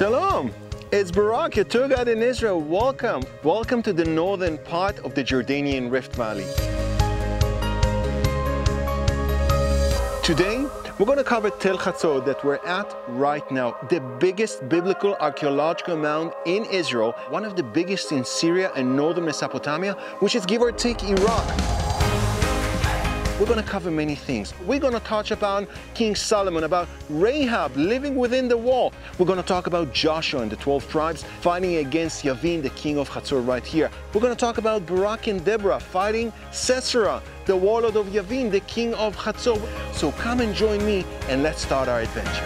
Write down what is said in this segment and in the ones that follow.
Shalom! It's Barak, your tour guide in Israel. Welcome! Welcome to the northern part of the Jordanian Rift Valley. Today, we're going to cover Tel Hazor that we're at right now, the biggest biblical archaeological mound in Israel, one of the biggest in Syria and northern Mesopotamia, which is give or take Iraq. We're going to cover many things. We're going to touch upon King Solomon, about Rahab living within the wall. We're going to talk about Joshua and the 12 tribes fighting against Yavin, the king of Hazor right here. We're going to talk about Barak and Deborah fighting Sisera, the warlord of Yavin, the king of Hazor. So come and join me and let's start our adventure.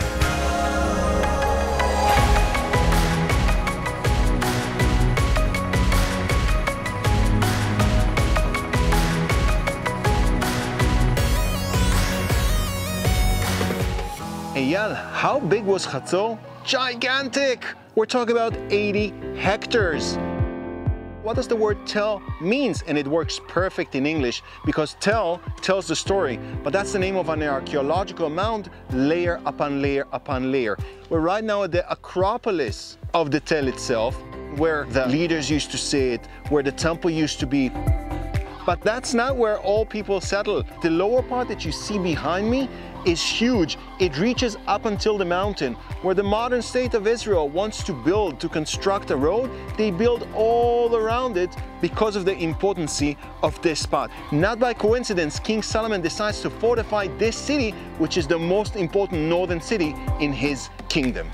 Eyal, how big was Hazor? Gigantic! We're talking about 80 hectares. What does the word tell means? And it works perfect in English because tell tells the story, but that's the name of an archaeological mound, layer upon layer upon layer. We're right now at the Acropolis of the Tel itself, where the leaders used to sit, where the temple used to be. But that's not where all people settle. The lower part that you see behind me is huge. It reaches up until the mountain. Where the modern state of Israel wants to construct a road, they build all around it because of the importance of this spot. Not by coincidence, King Solomon decides to fortify this city, which is the most important northern city in his kingdom.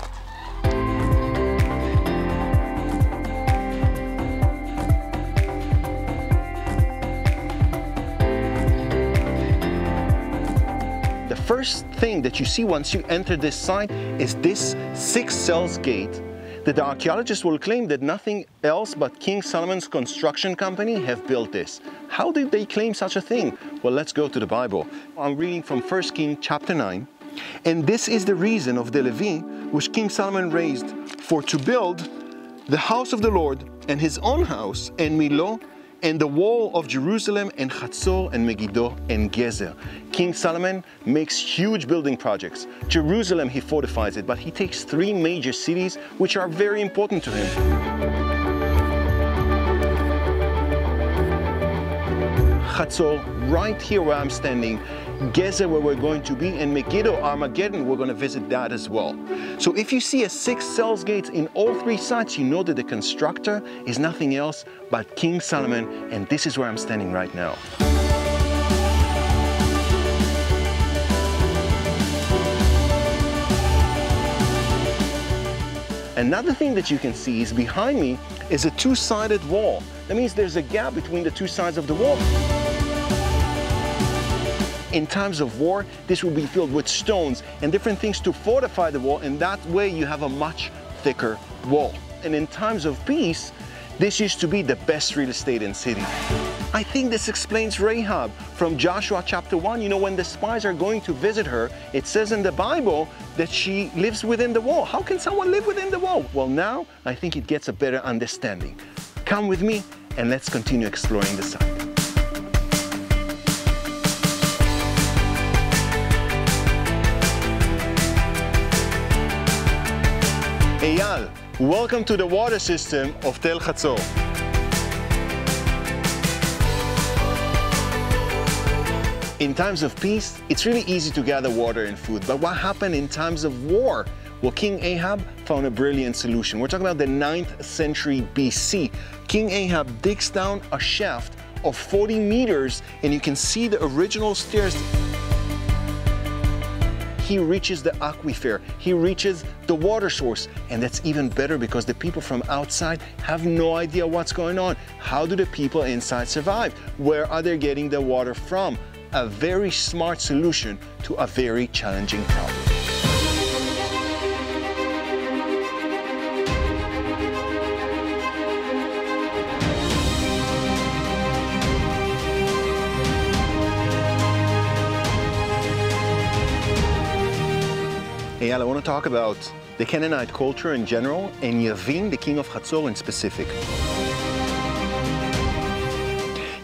The first thing that you see once you enter this site is this 6 cells gate that the archaeologists will claim that nothing else but King Solomon's construction company have built this. How did they claim such a thing? Well, let's go to the Bible. I'm reading from 1 Kings chapter 9. And this is the reason of the levy which King Solomon raised for to build the house of the Lord and his own house and Milo and the wall of Jerusalem and Hazor and Megiddo and Gezer. King Solomon makes huge building projects. Jerusalem, he fortifies it, but he takes 3 major cities which are very important to him. Hazor, right here where I'm standing, Gezer where we're going to be, and Megiddo, Armageddon, we're going to visit that as well. So if you see a 6 cells gates in all 3 sites, you know that the constructor is nothing else but King Solomon, and this is where I'm standing right now. Another thing that you can see is behind me is a 2-sided wall. That means there's a gap between the 2 sides of the wall. In times of war, this will be filled with stones and different things to fortify the wall, and that way you have a much thicker wall. And in times of peace, this used to be the best real estate in city. I think this explains Rahab from Joshua chapter 1. You know, when the spies are going to visit her, it says in the Bible that she lives within the wall. How can someone live within the wall? Well, now I think it gets a better understanding. Come with me and let's continue exploring the site. Eyal, welcome to the water system of Tel Hazor. In times of peace, it's really easy to gather water and food, but what happened in times of war? Well, King Ahab found a brilliant solution. We're talking about the 9th century BC. King Ahab digs down a shaft of 40 meters, and you can see the original stairs. He reaches the aquifer, he reaches the water source, and that's even better because the people from outside have no idea what's going on. How do the people inside survive? Where are they getting the water from? A very smart solution to a very challenging problem. Eyal, I want to talk about the Canaanite culture in general and Yavin, the king of Hazor, in specific.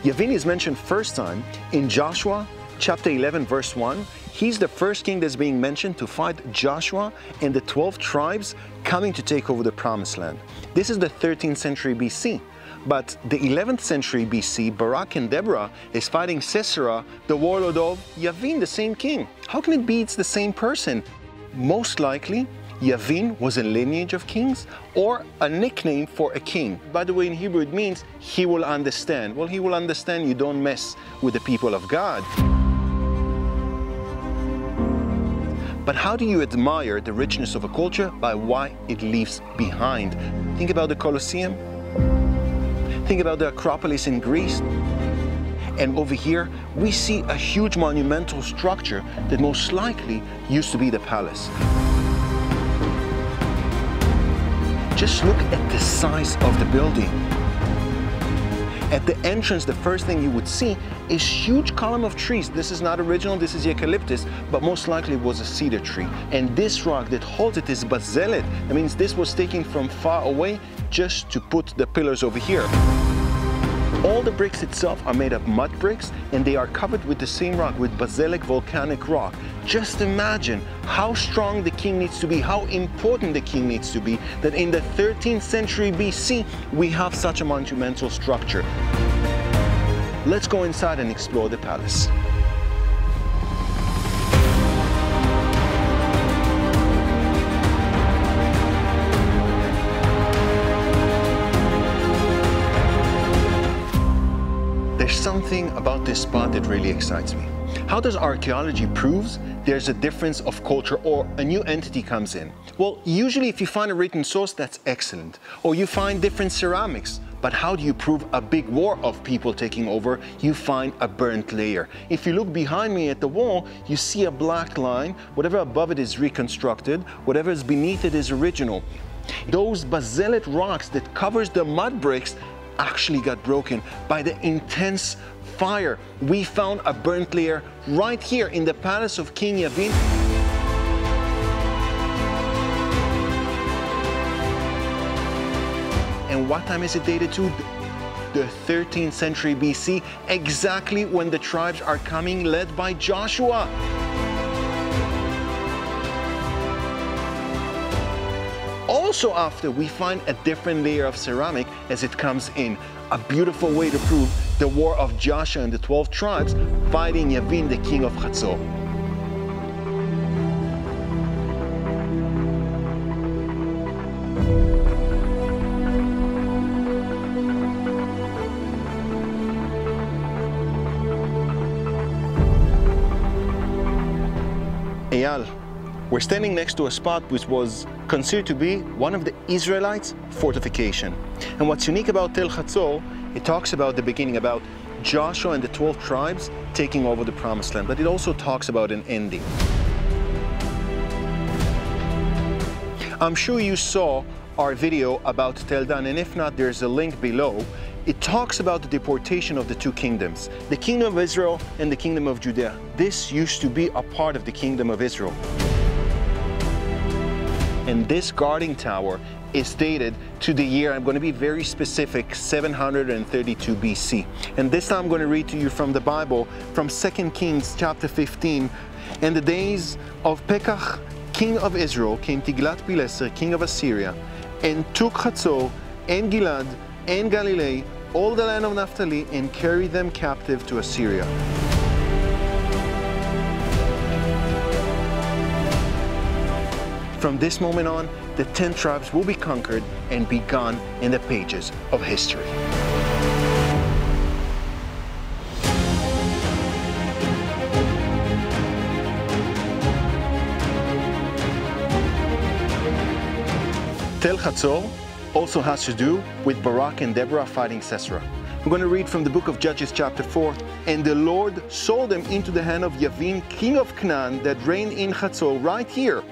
Yavin is mentioned first time in Joshua chapter 11, verse 1, he's the first king that's being mentioned to fight Joshua and the 12 tribes coming to take over the Promised Land. This is the 13th century BC. But the 11th century BC, Barak and Deborah is fighting Sisera, the warlord of Yavin, the same king. How can it be it's the same person? Most likely, Yavin was a lineage of kings or a nickname for a king. By the way, in Hebrew it means he will understand. Well, he will understand you don't mess with the people of God. But how do you admire the richness of a culture? By what it leaves behind. Think about the Colosseum. Think about the Acropolis in Greece. And over here, we see a huge monumental structure that most likely used to be the palace. Just look at the size of the building. At the entrance, the first thing you would see is huge column of trees. This is not original, this is eucalyptus, but most likely it was a cedar tree. And this rock that holds it is bazelet. That means this was taken from far away just to put the pillars over here. All the bricks itself are made of mud bricks, and they are covered with the same rock, with basalt volcanic rock. Just imagine how strong the king needs to be, how important the king needs to be, that in the 13th century BC, we have such a monumental structure. Let's go inside and explore the palace. There's something about this spot that really excites me. How does archaeology prove there's a difference of culture or a new entity comes in? Well, usually if you find a written source, that's excellent. Or you find different ceramics. But how do you prove a big war of people taking over? You find a burnt layer. If you look behind me at the wall, you see a black line. Whatever above it is reconstructed, whatever is beneath it is original. Those basalt rocks that covers the mud bricks actually got broken by the intense fire. We found a burnt layer right here in the palace of King Yavin. And what time is it dated to? The 13th century BC, exactly when the tribes are coming led by Joshua. Also after, we find a different layer of ceramic as it comes in. A beautiful way to prove the war of Joshua and the 12 tribes fighting Yavin, the king of Hazor. Eyal, we're standing next to a spot which was considered to be one of the Israelites' fortification. And what's unique about Tel Hazor, it talks about the beginning, about Joshua and the 12 tribes taking over the Promised Land, but it also talks about an ending. I'm sure you saw our video about Tel Dan, and if not, there's a link below. It talks about the deportation of the two kingdoms, the kingdom of Israel and the kingdom of Judea. This used to be a part of the kingdom of Israel. And this guarding tower is dated to the year, I'm going to be very specific, 732 BC. And this time I'm going to read to you from the Bible, from 2 Kings chapter 15. In the days of Pekach, king of Israel, came Tiglath-Pileser, king of Assyria, and took Hazor and Gilad and Galilee, all the land of Naphtali, and carried them captive to Assyria. From this moment on, the 10 tribes will be conquered and be gone in the pages of history. Tel Hazor also has to do with Barak and Deborah fighting Sisera. I'm going to read from the book of Judges chapter 4. And the Lord sold them into the hand of Yavin, king of Canaan, that reigned in Hazor, right here,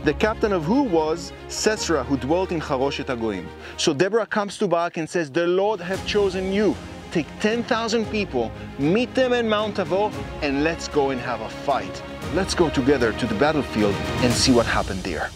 the captain of who was Sisera, who dwelt in Charoshet Hagoyim. So Deborah comes to Barak and says, the Lord have chosen you. Take 10,000 people, meet them in Mount Tabor, and let's go and have a fight. Let's go together to the battlefield and see what happened there.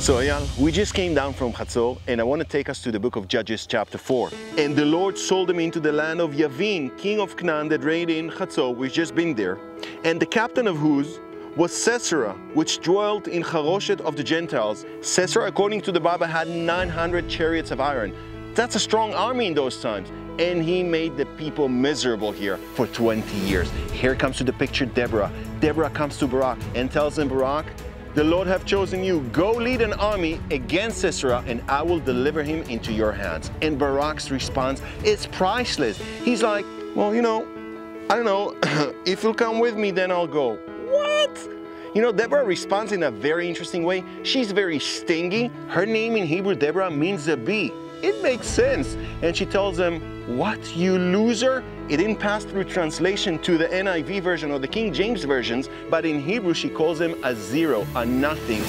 So Eyal, we just came down from Hazor, and I want to take us to the book of Judges chapter 4. And the Lord sold them into the land of Yavin, king of Canaan, that reigned in Hazor. We've just been there. And the captain of whose was Sisera, which dwelt in Charoshet of the Gentiles. Sisera, according to the Bible, had 900 chariots of iron. That's a strong army in those times. And he made the people miserable here for 20 years. Here comes to the picture Deborah. Deborah comes to Barak and tells him, Barak, the Lord have chosen you. Go lead an army against Sisera, and I will deliver him into your hands. And Barak's response is priceless. He's like, well, you know, I don't know, if you'll come with me, then I'll go. What? You know, Deborah responds in a very interesting way. She's very stingy. Her name in Hebrew, Deborah, means a bee. It makes sense. And she tells him, what, you loser? It didn't pass through translation to the NIV version or the King James versions, but in Hebrew she calls him a zero, a nothing.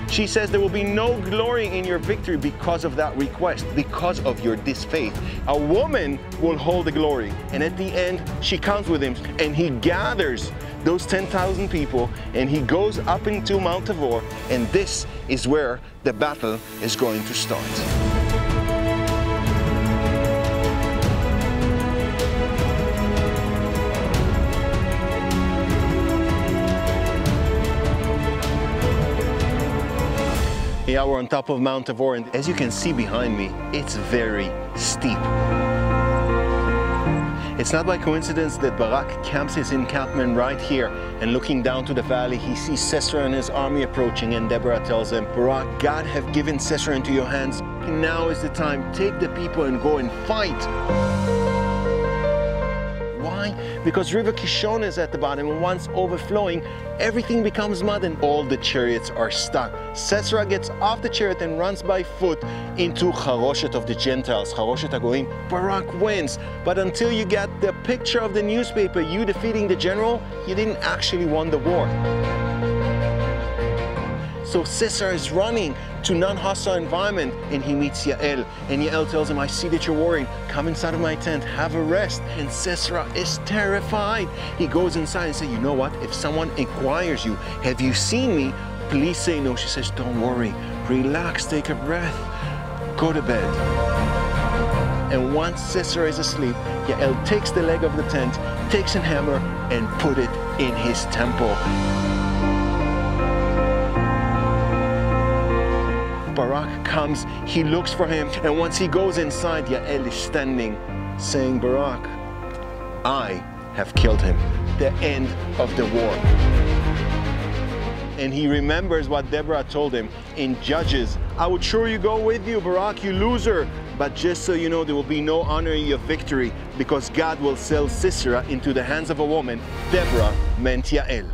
She says there will be no glory in your victory because of that request, because of your disfaith. A woman will hold the glory. And at the end, she comes with him and he gathers those 10,000 people and he goes up into Mount Tabor, and this is where the battle is going to start. Yeah, we're on top of Mount Tabor, and as you can see behind me, it's very steep. It's not by coincidence that Barak camps his encampment right here, and looking down to the valley, he sees Sisera and his army approaching, and Deborah tells him, Barak, God have given Sisera into your hands. Now is the time. Take the people and go and fight. Why? Because River Kishon is at the bottom, and once overflowing, everything becomes mud and all the chariots are stuck. Sisera gets off the chariot and runs by foot into Charoshet of the Gentiles, Charoshet HaGoyim. Barak wins, but until you get the picture of the newspaper, you defeating the general, you didn't actually win the war. So Sisera is running to non-hostile environment, and he meets Yael. And Yael tells him, I see that you're worried. Come inside of my tent, have a rest. And Sisera is terrified. He goes inside and says, you know what? If someone inquires you, have you seen me? Please say no. She says, don't worry. Relax, take a breath. Go to bed. And once Sisera is asleep, Yael takes the leg of the tent, takes a hammer, and put it in his temple. Barak comes, he looks for him, and once he goes inside, Yael is standing, saying, Barak, I have killed him. The end of the war. And he remembers what Deborah told him in Judges. I would sure you go with you, Barak, you loser. But just so you know, there will be no honor in your victory, because God will sell Sisera into the hands of a woman. Deborah meant Yael.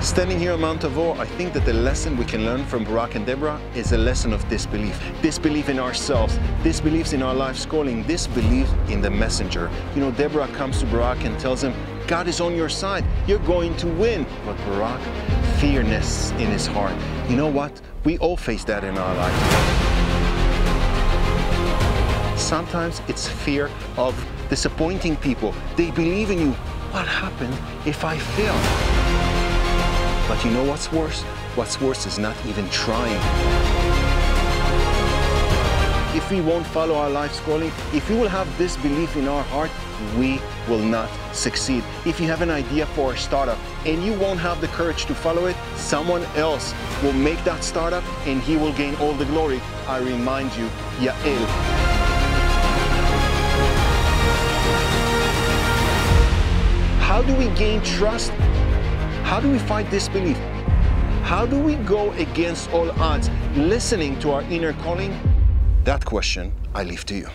Standing here on Mount Tabor, I think that the lesson we can learn from Barak and Deborah is a lesson of disbelief. Disbelief in ourselves, disbelief in our life's calling, disbelief in the messenger. You know, Deborah comes to Barak and tells him, God is on your side, you're going to win. But Barak, fear nests in his heart. You know what? We all face that in our life. Sometimes it's fear of disappointing people. They believe in you. What happened if I fail? But you know what's worse? What's worse is not even trying. If we won't follow our life's calling, if we will have this belief in our heart, we will not succeed. If you have an idea for a startup and you won't have the courage to follow it, someone else will make that startup and he will gain all the glory. I remind you, Yael. How do we gain trust? How do we fight disbelief? How do we go against all odds, listening to our inner calling? That question I leave to you.